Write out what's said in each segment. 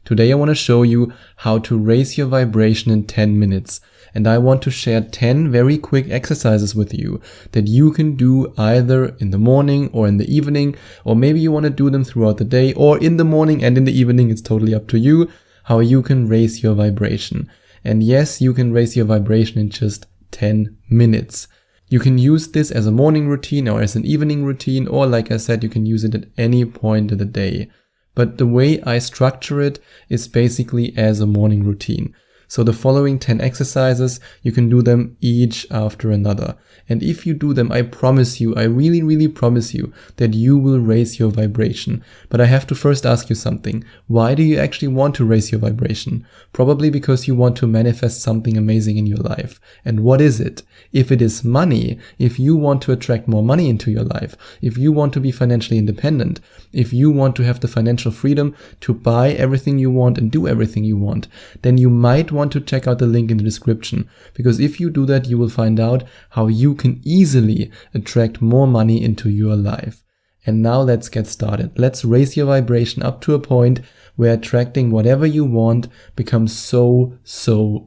Today I want to show you how to raise your vibration in 10 minutes. And I want to share 10 very quick exercises with you that you can do either in the morning or in the evening, or maybe you want to do them throughout the day or in the morning and in the evening. It's totally up to you how you can raise your vibration. And yes, you can raise your vibration in just 10 minutes. You can use this as a morning routine or as an evening routine, or like I said, you can use it at any point of the day. But the way I structure it is basically as a morning routine. So the following 10 exercises, you can do them each after another. And if you do them, I promise you, I really promise you that you will raise your vibration. But I have to first ask you something. Why do you actually want to raise your vibration? Probably because you want to manifest something amazing in your life. And what is it? If it is money, if you want to attract more money into your life, if you want to be financially independent, if you want to have the financial freedom to buy everything you want and do everything you want, then you might want to check out the link in the description, because if you do that, you will find out how you can easily attract more money into your life. And now let's get started. Let's raise your vibration up to a point where attracting whatever you want becomes so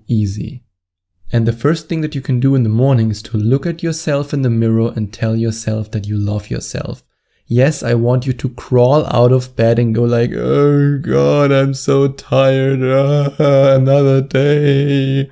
easy. And the first thing that you can do in the morning is to look at yourself in the mirror and tell yourself that you love yourself. Yes, I want you to crawl out of bed and go like, oh God, I'm so tired. Another day.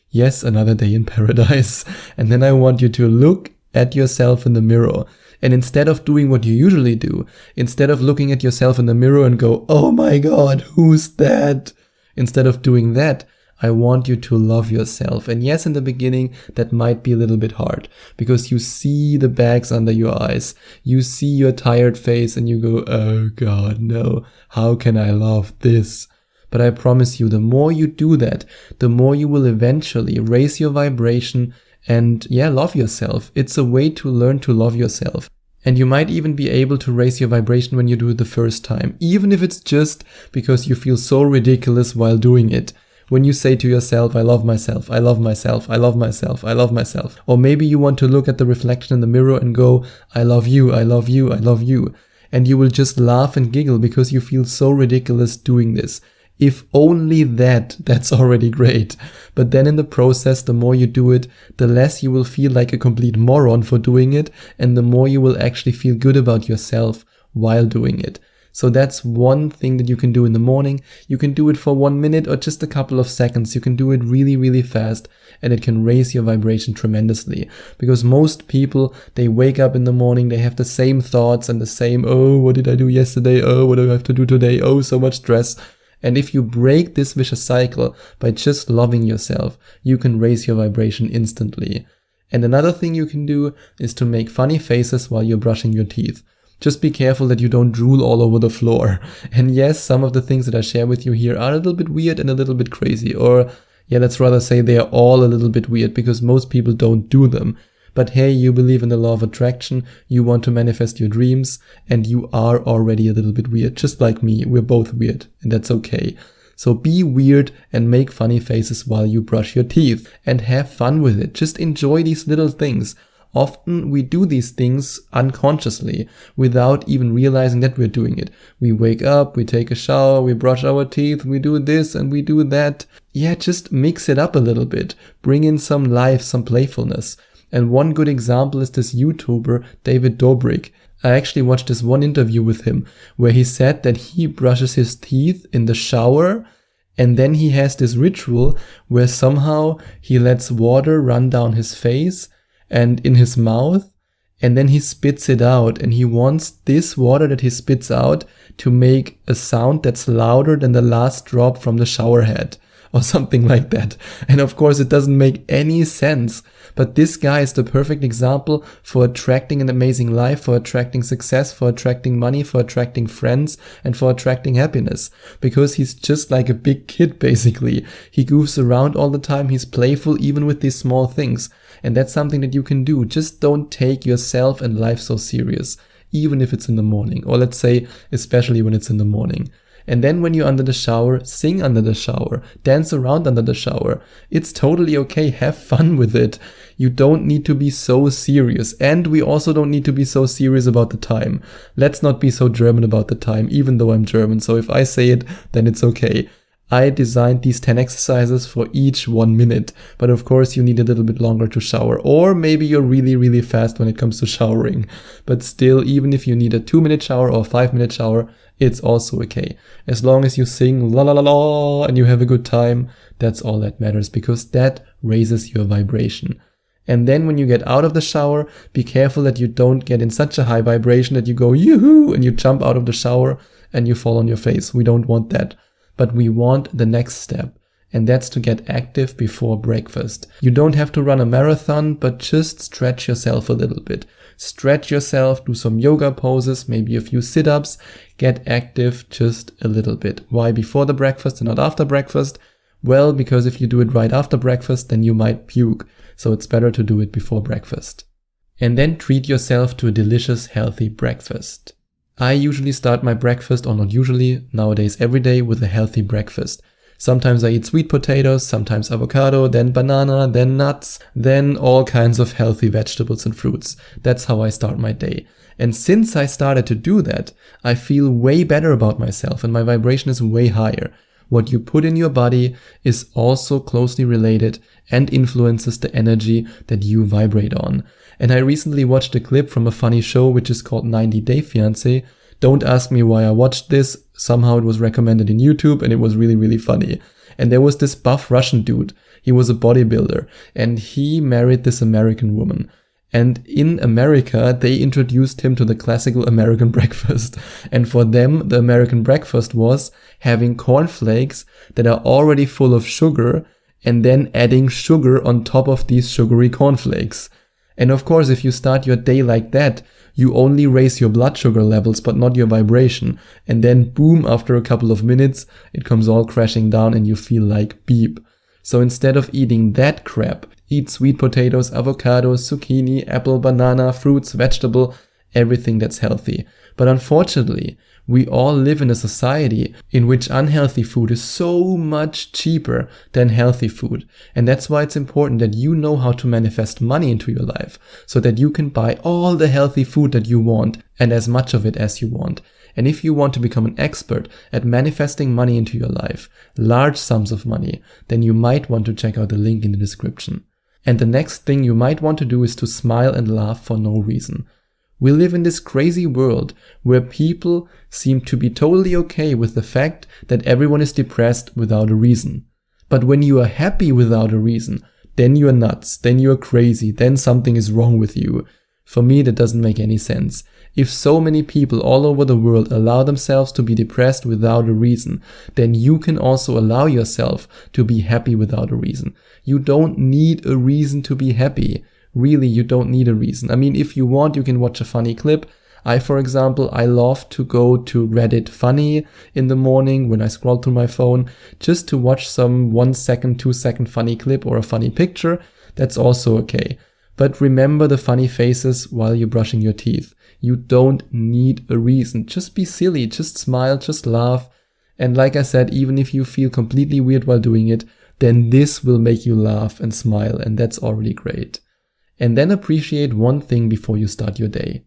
Yes, another day in paradise. And then I want you to look at yourself in the mirror. And instead of doing what you usually do, instead of looking at yourself in the mirror and go, oh my God, who's that? Instead of doing that, I want you to love yourself. And yes, in the beginning, that might be a little bit hard because you see the bags under your eyes. You see your tired face and you go, oh God, no, how can I love this? But I promise you, the more you do that, the more you will eventually raise your vibration and love yourself. It's a way to learn to love yourself. And you might even be able to raise your vibration when you do it the first time, even if it's just because you feel so ridiculous while doing it. When you say to yourself, I love myself, I love myself, I love myself, I love myself. Or maybe you want to look at the reflection in the mirror and go, I love you, I love you, I love you. And you will just laugh and giggle because you feel so ridiculous doing this. If only that's already great. But then in the process, the more you do it, the less you will feel like a complete moron for doing it, and the more you will actually feel good about yourself while doing it. So that's one thing that you can do in the morning. You can do it for 1 minute or just a couple of seconds. You can do it really fast, and it can raise your vibration tremendously. Because most people, they wake up in the morning, they have the same thoughts and the same, oh, what did I do yesterday? Oh, what do I have to do today? Oh, so much stress. And if you break this vicious cycle by just loving yourself, you can raise your vibration instantly. And another thing you can do is to make funny faces while you're brushing your teeth. Just be careful that you don't drool all over the floor. And yes, some of the things that I share with you here are a little bit weird and a little bit crazy. Or let's rather say they are all a little bit weird because most people don't do them. But hey, you believe in the law of attraction, you want to manifest your dreams, and you are already a little bit weird. Just like me, we're both weird, and that's okay. So be weird and make funny faces while you brush your teeth. And have fun with it. Just enjoy these little things. Often we do these things unconsciously without even realizing that we're doing it. We wake up, we take a shower, we brush our teeth, we do this and we do that. Just mix it up a little bit. Bring in some life, some playfulness. And one good example is this YouTuber, David Dobrik. I actually watched this one interview with him where he said that he brushes his teeth in the shower, and then he has this ritual where somehow he lets water run down his face and in his mouth, and then he spits it out, and he wants this water that he spits out to make a sound that's louder than the last drop from the shower head or something like that. And of course it doesn't make any sense, but this guy is the perfect example for attracting an amazing life, for attracting success, for attracting money, for attracting friends, and for attracting happiness, because he's just like a big kid basically. He goofs around all the time, he's playful even with these small things. And that's something that you can do. Just don't take yourself and life so serious, even if it's in the morning, or let's say especially when it's in the morning. And then when you're under the shower, sing under the shower, dance around under the shower. It's totally okay. Have fun with it. You don't need to be so serious. And we also don't need to be so serious about the time. Let's not be so German about the time, even though I'm German. So if I say it, then it's okay. I designed these 10 exercises for each 1 minute, but of course you need a little bit longer to shower, or maybe you're really fast when it comes to showering. But still, even if you need a 2-minute shower or a 5-minute shower, it's also okay. As long as you sing la la la la and you have a good time, that's all that matters, because that raises your vibration. And then when you get out of the shower, be careful that you don't get in such a high vibration that you go yoo-hoo and you jump out of the shower and you fall on your face. We don't want that. But we want the next step, and that's to get active before breakfast. You don't have to run a marathon, but just stretch yourself a little bit. Stretch yourself, do some yoga poses, maybe a few sit-ups, get active just a little bit. Why before the breakfast and not after breakfast? Well, because if you do it right after breakfast, then you might puke. So it's better to do it before breakfast. And then treat yourself to a delicious, healthy breakfast. I usually start my breakfast, or not usually, nowadays every day, with a healthy breakfast. Sometimes I eat sweet potatoes, sometimes avocado, then banana, then nuts, then all kinds of healthy vegetables and fruits. That's how I start my day. And since I started to do that, I feel way better about myself and my vibration is way higher. What you put in your body is also closely related and influences the energy that you vibrate on. And I recently watched a clip from a funny show which is called 90 Day Fiancé. Don't ask me why I watched this. Somehow it was recommended in YouTube and it was really funny. And there was this buff Russian dude. He was a bodybuilder and he married this American woman. And in America, they introduced him to the classical American breakfast. And for them, the American breakfast was having cornflakes that are already full of sugar and then adding sugar on top of these sugary cornflakes. And of course, if you start your day like that, you only raise your blood sugar levels, but not your vibration. And then boom, after a couple of minutes, it comes all crashing down and you feel like beep. So instead of eating that crap, eat sweet potatoes, avocados, zucchini, apple, banana, fruits, vegetable, everything that's healthy. But unfortunately, we all live in a society in which unhealthy food is so much cheaper than healthy food. And that's why it's important that you know how to manifest money into your life so that you can buy all the healthy food that you want and as much of it as you want. And if you want to become an expert at manifesting money into your life, large sums of money, then you might want to check out the link in the description. And the next thing you might want to do is to smile and laugh for no reason. We live in this crazy world where people seem to be totally okay with the fact that everyone is depressed without a reason. But when you are happy without a reason, then you are nuts, then you are crazy, then something is wrong with you. For me, that doesn't make any sense. If so many people all over the world allow themselves to be depressed without a reason, then you can also allow yourself to be happy without a reason. You don't need a reason to be happy. Really, you don't need a reason. I mean, if you want, you can watch a funny clip. For example, I love to go to Reddit Funny in the morning when I scroll through my phone, just to watch some 1 second, 2 second funny clip or a funny picture. That's also okay. But remember the funny faces while you're brushing your teeth. You don't need a reason. Just be silly, just smile, just laugh. And like I said, even if you feel completely weird while doing it, then this will make you laugh and smile, and that's already great. And then appreciate one thing before you start your day.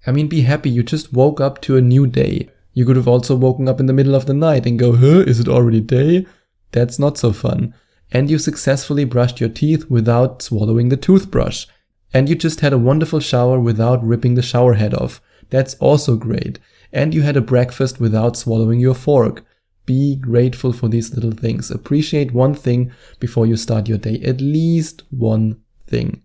I mean, be happy you just woke up to a new day. You could have also woken up in the middle of the night and go, is it already day? That's not so fun. And you successfully brushed your teeth without swallowing the toothbrush. And you just had a wonderful shower without ripping the shower head off. That's also great. And you had a breakfast without swallowing your fork. Be grateful for these little things. Appreciate one thing before you start your day. At least one thing.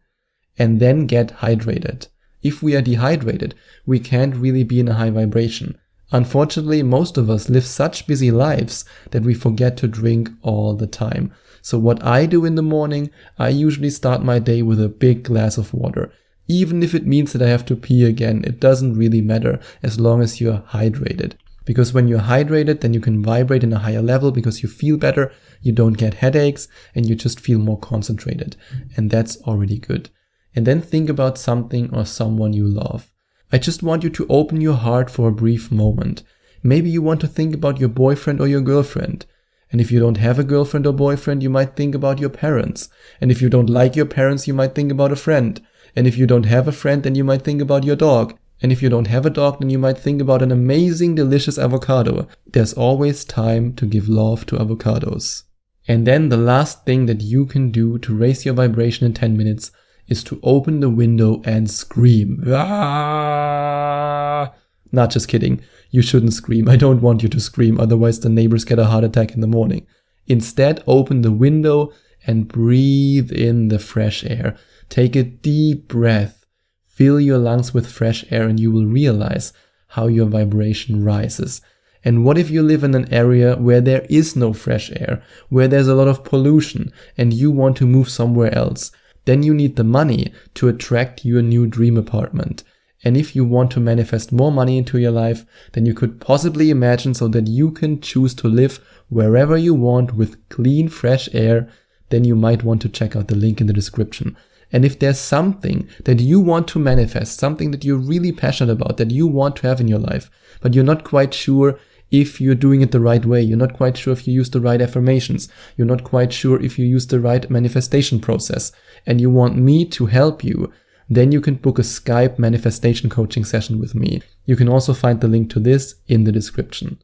And then get hydrated. If we are dehydrated, we can't really be in a high vibration. Unfortunately, most of us live such busy lives that we forget to drink all the time. So what I do in the morning, I usually start my day with a big glass of water. Even if it means that I have to pee again, it doesn't really matter as long as you're hydrated. Because when you're hydrated, then you can vibrate in a higher level because you feel better, you don't get headaches, and you just feel more concentrated. And that's already good. And then think about something or someone you love. I just want you to open your heart for a brief moment. Maybe you want to think about your boyfriend or your girlfriend. And if you don't have a girlfriend or boyfriend, you might think about your parents. And if you don't like your parents, you might think about a friend. And if you don't have a friend, then you might think about your dog. And if you don't have a dog, then you might think about an amazing, delicious avocado. There's always time to give love to avocados. And then the last thing that you can do to raise your vibration in 10 minutes is to open the window and scream. Ah! Not just kidding. You shouldn't scream. I don't want you to scream, otherwise the neighbors get a heart attack in the morning. Instead, open the window and breathe in the fresh air. Take a deep breath. Fill your lungs with fresh air and you will realize how your vibration rises. And what if you live in an area where there is no fresh air, where there's a lot of pollution, and you want to move somewhere else? Then you need the money to attract your new dream apartment. And if you want to manifest more money into your life, then you could possibly imagine so that you can choose to live wherever you want with clean, fresh air, then you might want to check out the link in the description. And if there's something that you want to manifest, something that you're really passionate about, that you want to have in your life, but you're not quite sure if you're doing it the right way, you're not quite sure if you use the right affirmations, you're not quite sure if you use the right manifestation process, and you want me to help you, then you can book a Skype manifestation coaching session with me. You can also find the link to this in the description.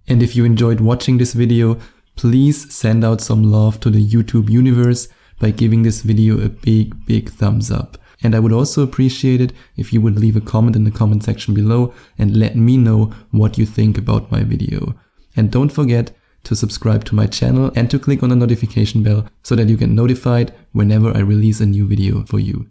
And if you enjoyed watching this video, please send out some love to the YouTube universe by giving this video a big thumbs up. And I would also appreciate it if you would leave a comment in the comment section below and let me know what you think about my video. And don't forget to subscribe to my channel and to click on the notification bell so that you get notified whenever I release a new video for you.